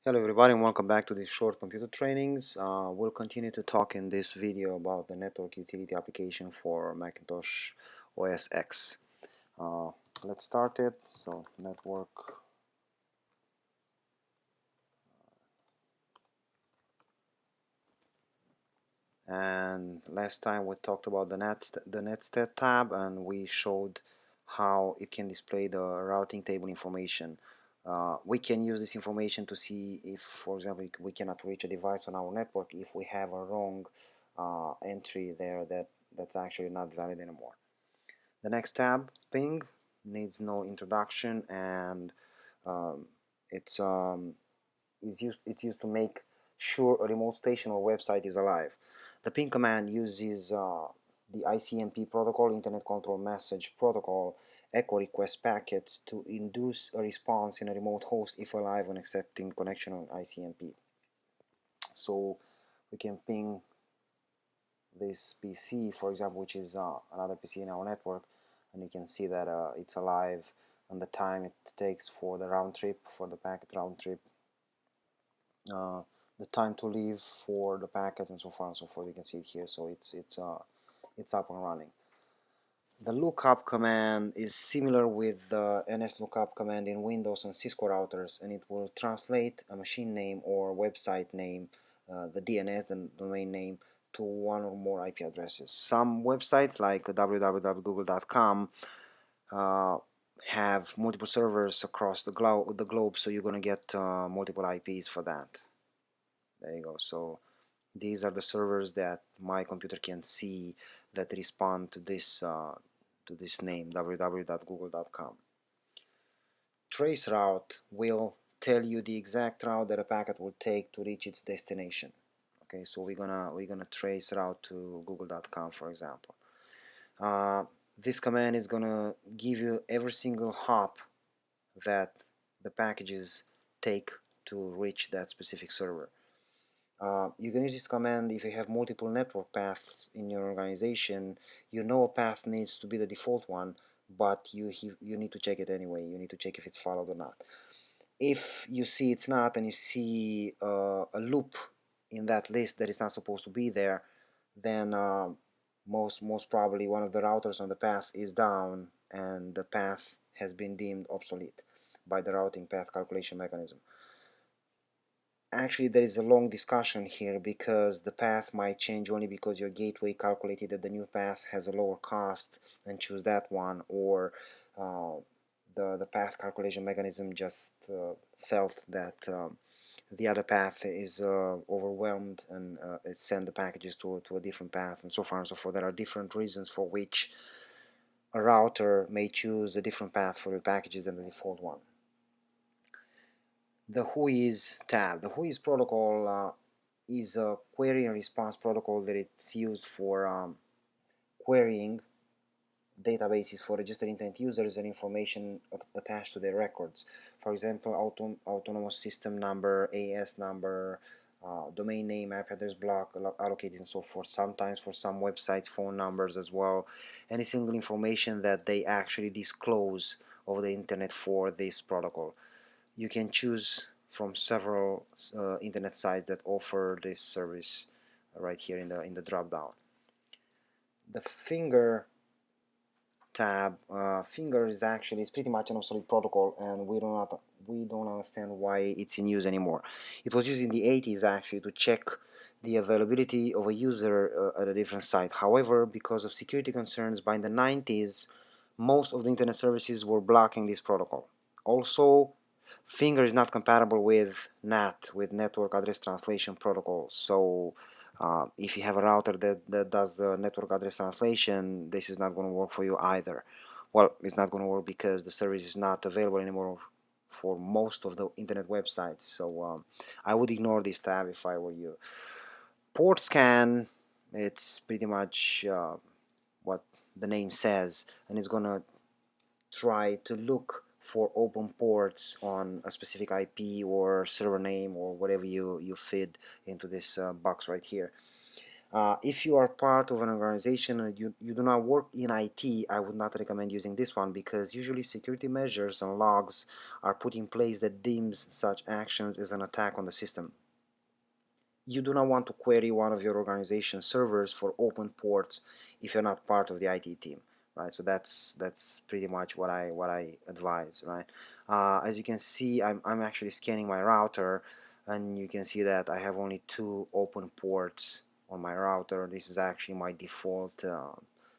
Hello everybody and welcome back to these short computer trainings. We'll continue to talk in this video about the network utility application for Macintosh OS X. Uh, let's start it. So network, and last time we talked about the netstat tab, and we showed how it can display the routing table information. We can use this information to see if, for example, we cannot reach a device on our network if we have a wrong entry there that's actually not valid anymore. The next tab, ping, needs no introduction, and um, it's it's used to make sure a remote station or website is alive. The ping command uses the ICMP protocol, Internet Control Message Protocol, echo request packets to induce a response in a remote host if alive when accepting connection on ICMP. So we can ping this PC, for example, which is another PC in our network, and you can see that it's alive and the time it takes for the round trip, for the packet round trip, uh, the time to leave for the packet, and so far and so forth. You can see it here, so it's up and running. The lookup command is similar with the nslookup command in Windows and Cisco routers, and it will translate a machine name or website name, the DNS, the domain name, to one or more IP addresses. Some websites like www.google.com have multiple servers across the globe, so you're gonna get multiple IPs for that. There you go. So these are the servers that my computer can see that respond to this name, www.google.com. Traceroute will tell you the exact route that a packet will take to reach its destination. Okay, so we're gonna trace route to google.com, for example. This command is gonna give you every single hop that the packages take to reach that specific server. You can use this command if you have multiple network paths in your organization. You know a path needs to be the default one, but you need to check it anyway. You need to check if it's followed or not. If you see it's not, and you see a loop in that list that is not supposed to be there, then most probably one of the routers on the path is down, and the path has been deemed obsolete by the routing path calculation mechanism. Actually, there is a long discussion here because the path might change only because your gateway calculated that the new path has a lower cost and choose that one, or uh, the path calculation mechanism just felt that the other path is overwhelmed, and it sent the packages to a different path, and so far and so forth. There are different reasons for which a router may choose a different path for the packages than the default one. The WHOIS tab. The WHOIS protocol is a query and response protocol that it's used for querying databases for registered internet users and information attached to their records. For example, autonomous system number, AS number, domain name, IP address block allocated, and so forth. Sometimes for some websites, phone numbers as well. Any single information that they actually disclose over the internet for this protocol. You can choose from several internet sites that offer this service right here in the drop down. The finger tab, finger is actually, it's pretty much an obsolete protocol, and we don't understand why it's in use anymore. It was used in the 80s actually to check the availability of a user at a different site. However, because of security concerns, by the 90s most of the internet services were blocking this protocol. Also, finger is not compatible with NAT, with network address translation protocol, so if you have a router that does the network address translation, this is not going to work for you either. Well, it's not going to work because the service is not available anymore for most of the internet websites, so I would ignore this tab if I were you. Port scan, it's pretty much what the name says, and it's going to try to look for open ports on a specific IP or server name or whatever you feed into this box right here. If you are part of an organization and you do not work in IT, I would not recommend using this one, because usually security measures and logs are put in place that deems such actions as an attack on the system. You do not want to query one of your organization's servers for open ports if you're not part of the IT team, right? So that's pretty much what I advise, right? As you can see, I'm actually scanning my router, and you can see that I have only 2 open ports on my router. This is actually my default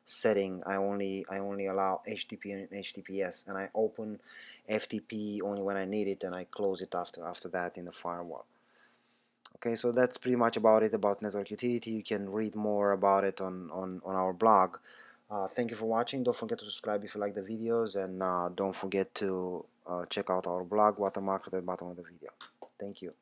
setting. I only allow HTTP and HTTPS, and I open FTP only when I need it, and I close it after that in the firewall. Okay, so that's pretty much about it about network utility. You can read more about it on our blog. Thank you for watching. Don't forget to subscribe if you like the videos, and don't forget to check out our blog, watermarked at the bottom of the video. Thank you.